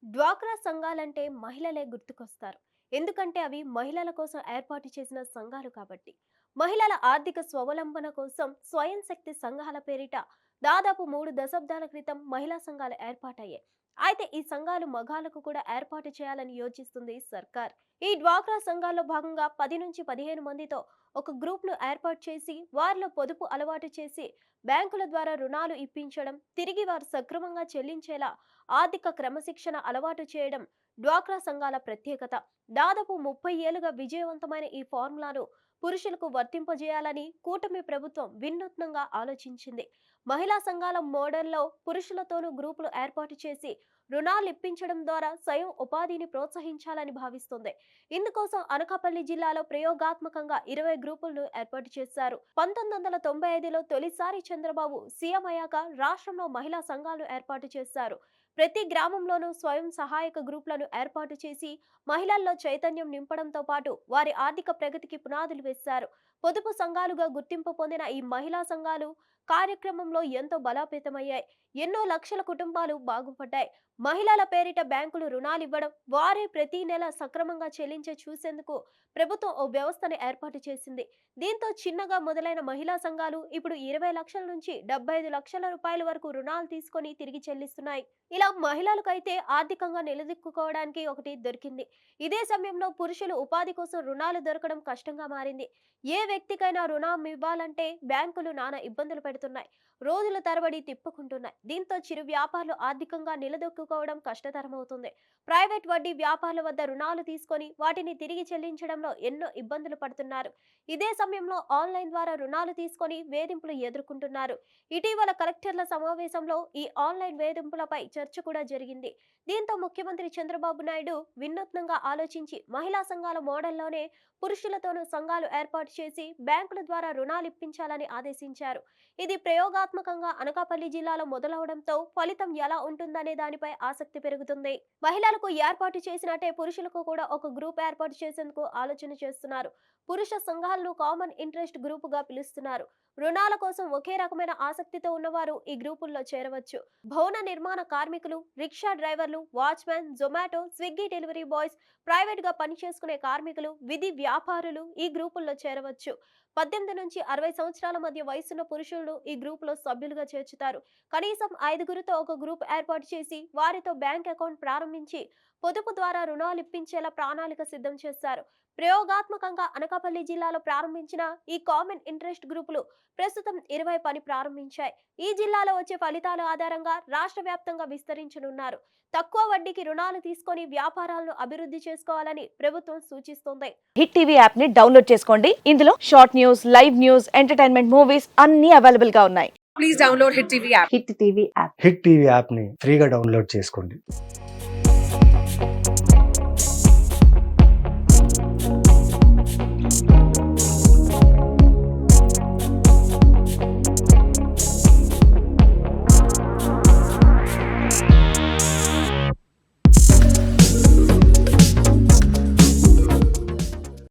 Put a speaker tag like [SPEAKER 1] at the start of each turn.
[SPEAKER 1] డ్వాక్రా సంఘాలంటే మహిళలే గుర్తుకొస్తారు. ఎందుకంటే అవి మహిళల కోసం ఏర్పాటు చేసిన సంఘాలు కాబట్టి. మహిళల ఆర్థిక స్వావలంబన కోసం స్వయం శక్తి సంఘాల పేరిట దాదాపు 3 దశాబ్దాల క్రితం మహిళా సంఘాలు ఏర్పాటయ్యాయి. అయితే ఈ సంఘాలు మగాళ్లకు కూడా ఏర్పాటు చేయాలని యోచిస్తుంది సర్కార్. ఈ డ్వాక్రా సంఘాల్లో భాగంగా 10 నుంచి 15 మందితో ఒక గ్రూప్ను ఏర్పాటు చేసి వారిలో పొదుపు అలవాటు చేసి బ్యాంకుల ద్వారా రుణాలు ఇప్పించడం, తిరిగి వారు సక్రమంగా చెల్లించేలా ఆర్థిక క్రమశిక్షణ అలవాటు చేయడం డ్వాక్రా సంఘాల ప్రత్యేకత. దాదాపు 30 ఏళ్లుగా విజయవంతమైన ఈ ఫార్ములాను పురుషులకు వర్తింపజేయాలని కూటమి ప్రభుత్వం వినూత్నంగా ఆలోచించింది. మహిళా సంఘాల మోడల్లో పురుషులతోనూ గ్రూపులు ఏర్పాటు చేసి రుణాలు ఇప్పించడం ద్వారా స్వయం ఉపాధిని ప్రోత్సహించాలని భావిస్తుంది. ఇందుకోసం అనకాపల్లి జిల్లాలో ప్రయోగాత్మకంగా 20 గ్రూపులను ఏర్పాటు చేశారు. 1995లో తొలిసారి చంద్రబాబు సీఎం అయ్యాక రాష్ట్రంలో మహిళా సంఘాలను ఏర్పాటు చేశారు. ప్రతి గ్రామంలోనూ స్వయం సహాయక గ్రూపులను ఏర్పాటు చేసి మహిళల్లో చైతన్యం నింపడంతో పాటు వారి ఆర్థిక ప్రగతికి పునాదులు వేశారు. పొదుపు సంఘాలుగా గుర్తింపు పొందిన ఈ మహిళా సంఘాలు కార్యక్రమంలో ఎంతో బలోపేతమయ్యాయి. ఎన్నో లక్షల కుటుంబాలు బాగుపడ్డాయి. మహిళల పేరిట బ్యాంకులు రుణాలు ఇవ్వడం, వారే ప్రతి నెల సక్రమంగా చెల్లించే చూసేందుకు ప్రభుత్వం ఓ వ్యవస్థను ఏర్పాటు చేసింది. దీంతో చిన్నగా మొదలైన మహిళా సంఘాలు ఇప్పుడు 20 లక్షల నుంచి 75 లక్షల రూపాయల వరకు రుణాలు తీసుకొని తిరిగి చెల్లిస్తున్నాయి. ఇలా మహిళలకైతే ఆర్థికంగా నిలదొక్కుకోవడానికి ఒకటి దొరికింది. ఇదే సమయంలో పురుషులు ఉపాధి కోసం రుణాలు దొరకడం కష్టంగా మారింది. ఏ వ్యక్తికైనా రుణం ఇవ్వాలంటే బ్యాంకులు నానా ఇబ్బందులు పెడుతున్నాయి. రోజుల తరబడి తిప్పుకుంటున్నాయి. దీంతో చిరు వ్యాపారులు ఆర్థికంగా నిలదొక్కుకోవడం కష్టతరమవుతుంది. ప్రైవేట్ వడ్డీ వ్యాపారుల వద్ద రుణాలు తీసుకొని వాటిని తిరిగి చెల్లించడంలో ఎన్నో ఇబ్బందులు పడుతున్నారు. ఇదే సమయంలో ఆన్లైన్ ద్వారా రుణాలు తీసుకొని వేధింపులు ఎదుర్కొంటున్నారు. ఇటీవల కలెక్టర్ల సమావేశంలో ఈ ఆన్లైన్ వేధింపులపై చర్చ కూడా జరిగింది. దీంతో ముఖ్యమంత్రి చంద్రబాబు నాయుడు వినూత్నంగా ఆలోచించి మహిళా సంఘాల మోడల్లోనే పురుషులతోనూ సంఘాలు ఏర్పాటు చేసి బ్యాంకుల ద్వారా రుణాలు ఇప్పించాలని ఆదేశించారు. ఇది ప్రయోగాత్మకంగా అనకాపల్లి జిల్లాలో మొదలవడంతో ఫలితం ఎలా ఉంటుందనే దానిపై ఆసక్తి పెరుగుతుంది. మహిళలకు ఏర్పాటు చేసినట్టే పురుషులకు కూడా ఒక గ్రూప్ ఏర్పాటు చేసేందుకు ఆలోచన చేస్తున్నారు. పురుష సంఘాలను కామన్ ఇంట్రెస్ట్ గ్రూపుగా పిలుస్తున్నారు. రుణాల కోసం ఒకే రకమైన ఆసక్తితో ఉన్నవారు ఈ గ్రూపుల్లో చేరవచ్చు. భవన నిర్మాణ కార్మికులు, రిక్షా డ్రైవర్లు, watchmen, Zomato, Swiggy delivery boys, private గా పనిచేసుకునే కార్మికులు, విధి వ్యాపారులు ఈ గ్రూపుల్లో చేరవచ్చు. 18 నుంచి 60 సంవత్సరాల మధ్య వయసున్న పురుషులను ఈ గ్రూపులో సభ్యులుగా చేర్చుతారు. కనీసం 5గురితో ఒక గ్రూప్ ఏర్పాటు చేసి వారితో బ్యాంక్ అకౌంట్ ప్రారంభించి పొదుపు ద్వారా రుణాలు ఇప్పించేలా ప్రణాళిక సిద్ధం చేశారు. ప్రయోగాత్మకంగా అనకాపల్లి జిల్లాలో ప్రారంభించిన ఈ కామన్ ఇంట్రెస్ట్ గ్రూపులు ప్రస్తుతం 20 పని ప్రారంభించాయి. ఈ జిల్లాలో వచ్చే ఫలితాల ఆధారంగా రాష్ట్ర వ్యాప్తంగా విస్తరించనున్నారు. తక్కువ వడ్డీకి రుణాలు తీసుకొని వ్యాపారాలను అభివృద్ధి చేసుకోవాలని ప్రభుత్వం సూచిస్తోంది.
[SPEAKER 2] హిట్ టీవీ యాప్ ని డౌన్లోడ్ చేసుకోండి. ఇందులో short news, live news, entertainment movies అన్ని అవైలబుల్ గా ఉన్నాయి.
[SPEAKER 3] Please download Hit TV app.
[SPEAKER 2] Hit TV app
[SPEAKER 4] hit TV యాప్ని ఫ్రీగా డౌన్లోడ్ చేసుకోండి.